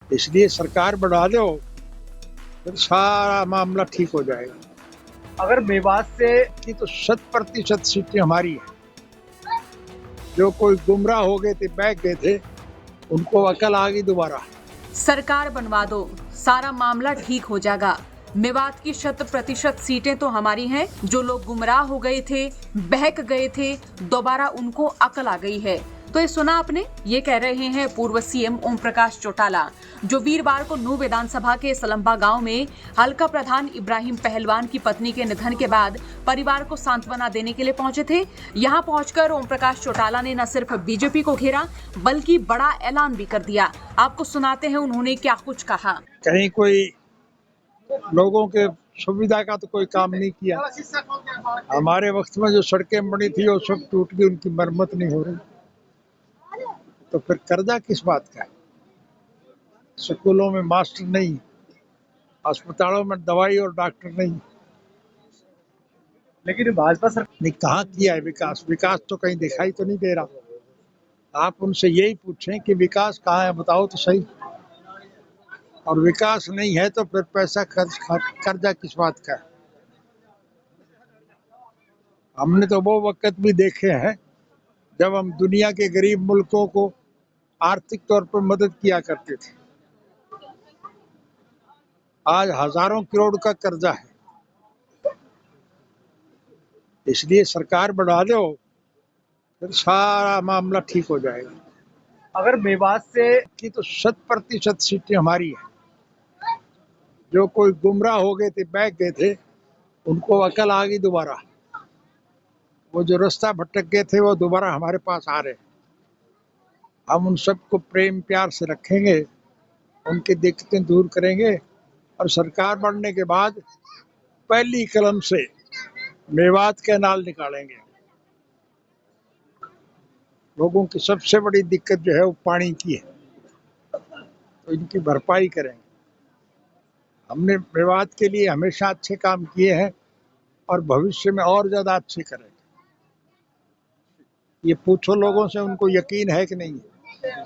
इसलिए सरकार बढ़ा दो, फिर सारा मामला ठीक हो जाएगा। अगर मेवात से की तो 100% सीटें हमारी हैं। जो कोई गुमराह हो गए थे, बैठ गए थे, उनको अकल आ गई दोबारा। सरकार बनवा दो, सारा मामला ठीक हो जाएगा। मेवात की 100% सीटें तो हमारी हैं। जो लोग गुमराह हो गए थे, बहक गए थे, दोबारा उनको अकल आ गई है। तो ये सुना आपने, ये कह रहे हैं पूर्व सीएम ओम प्रकाश चौटाला, जो वीरवार को नूह विधानसभा के सलंबा गांव में हल्का प्रधान इब्राहिम पहलवान की पत्नी के निधन के बाद परिवार को सांत्वना देने के लिए पहुंचे थे। यहां पहुंचकर ओम प्रकाश चौटाला ने न सिर्फ बीजेपी को घेरा, बल्कि बड़ा ऐलान भी कर दिया। आपको सुनाते हैं उन्होंने क्या कुछ कहा। कहीं कोई लोगों के सुविधा का तो कोई काम नहीं किया। हमारे वक्त में जो सड़कें बनी थी वो सब टूट गई, उनकी मरम्मत नहीं हो रही, तो फिर कर्जा किस बात का है? स्कूलों में मास्टर नहीं, अस्पतालों में दवाई और डॉक्टर नहीं। लेकिन भाजपा सरकार ने कहाँ किया है विकास? विकास तो कहीं दिखाई तो नहीं दे रहा। आप उनसे यही पूछें कि विकास कहाँ है, बताओ तो सही। और विकास नहीं है तो फिर पैसा कर्जा किस बात का है? हमने तो वो वक्त भी देखे हैं जब हम दुनिया के गरीब मुल्कों को आर्थिक तौर पर मदद किया करते थे। आज हजारों करोड़ का कर्जा है। इसलिए सरकार बढ़ा दो, फिर सारा मामला ठीक हो जाएगा। अगर मेवात से की तो 100% सीटें हमारी हैं। जो कोई गुमराह हो गए थे, बैठ गए थे, उनको अकल आ गई दोबारा। वो जो रास्ता भटक गए थे वो दोबारा हमारे पास आ रहे हैं। हम उन सबको प्रेम प्यार से रखेंगे, उनकी दिक्कतें दूर करेंगे, और सरकार बनने के बाद पहली कलम से मेवात कैनाल निकालेंगे। लोगों की सबसे बड़ी दिक्कत जो है वो पानी की है, तो इनकी भरपाई करेंगे। हमने मेवात के लिए हमेशा अच्छे काम किए हैं और भविष्य में और ज्यादा अच्छे करेंगे। ये पूछो लोगों से, उनको यकीन है कि नहीं है?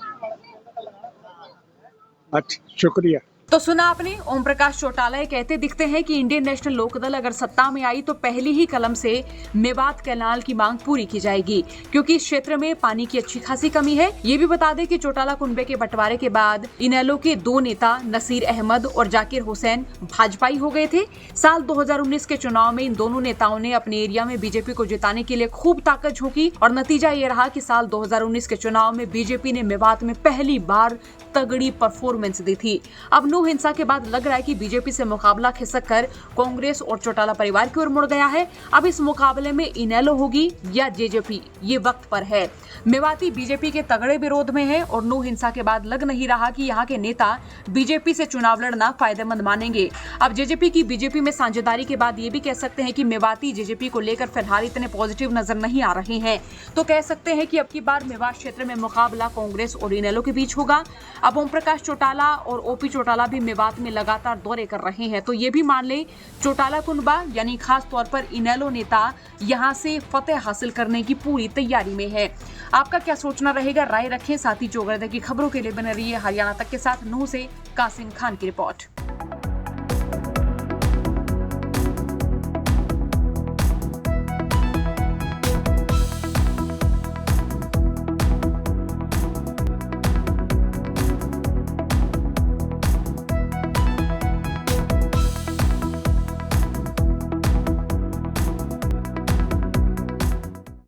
अच्छा, शुक्रिया। तो सुना आपने, ओम प्रकाश चौटाला ये कहते दिखते हैं कि इंडियन नेशनल लोकदल अगर सत्ता में आई तो पहली ही कलम से मेवात कैनाल की मांग पूरी की जाएगी, क्योंकि इस क्षेत्र में पानी की अच्छी खासी कमी है। ये भी बता दें कि चौटाला कुनबे के बंटवारे के बाद इनेलो के दो नेता नसीर अहमद और जाकिर हुसैन भाजपाई हो गए थे। साल 2019 के चुनाव में इन दोनों नेताओं ने अपने एरिया में बीजेपी को जिताने के लिए खूब ताकत झोंकी, और नतीजा ये रहा कि साल 2019 के चुनाव में बीजेपी ने मेवात में पहली बार तगड़ी परफॉर्मेंस दी थी। अब नूह हिंसा के बाद लग रहा है कि बीजेपी से मुकाबला खिसक कर कांग्रेस और चौटाला परिवार की ओर मुड़ गया है। अब इस मुकाबले में इनेलो होगी या जेजेपी, ये वक्त पर है। मेवाती बीजेपी के तगड़े विरोध में है और नूह हिंसा के बाद लग नहीं रहा कि यहाँ के नेता बीजेपी से चुनाव लड़ना फायदेमंद मानेंगे। अब जेजेपी की बीजेपी में साझेदारी के बाद ये भी कह सकते हैं कि मेवाती जेजेपी को लेकर फिलहाल इतने पॉजिटिव नजर नहीं आ रहे हैं। तो कह सकते हैं कि अब की बार मेवात क्षेत्र में मुकाबला कांग्रेस और इनेलो के बीच होगा। अब ओम प्रकाश चौटाला और ओपी चौटाला भी मेवात में लगातार दौरे कर रहे हैं, तो ये भी मान ले चौटाला कुनबा यानी खास तौर पर इनेलो नेता यहां से फतेह हासिल करने की पूरी तैयारी में है। आपका क्या सोचना रहेगा, राय रखें। साथ ही चौगरदे की खबरों के लिए बने रहिए हरियाणा तक के साथ। नूह से कासिम खान की रिपोर्ट।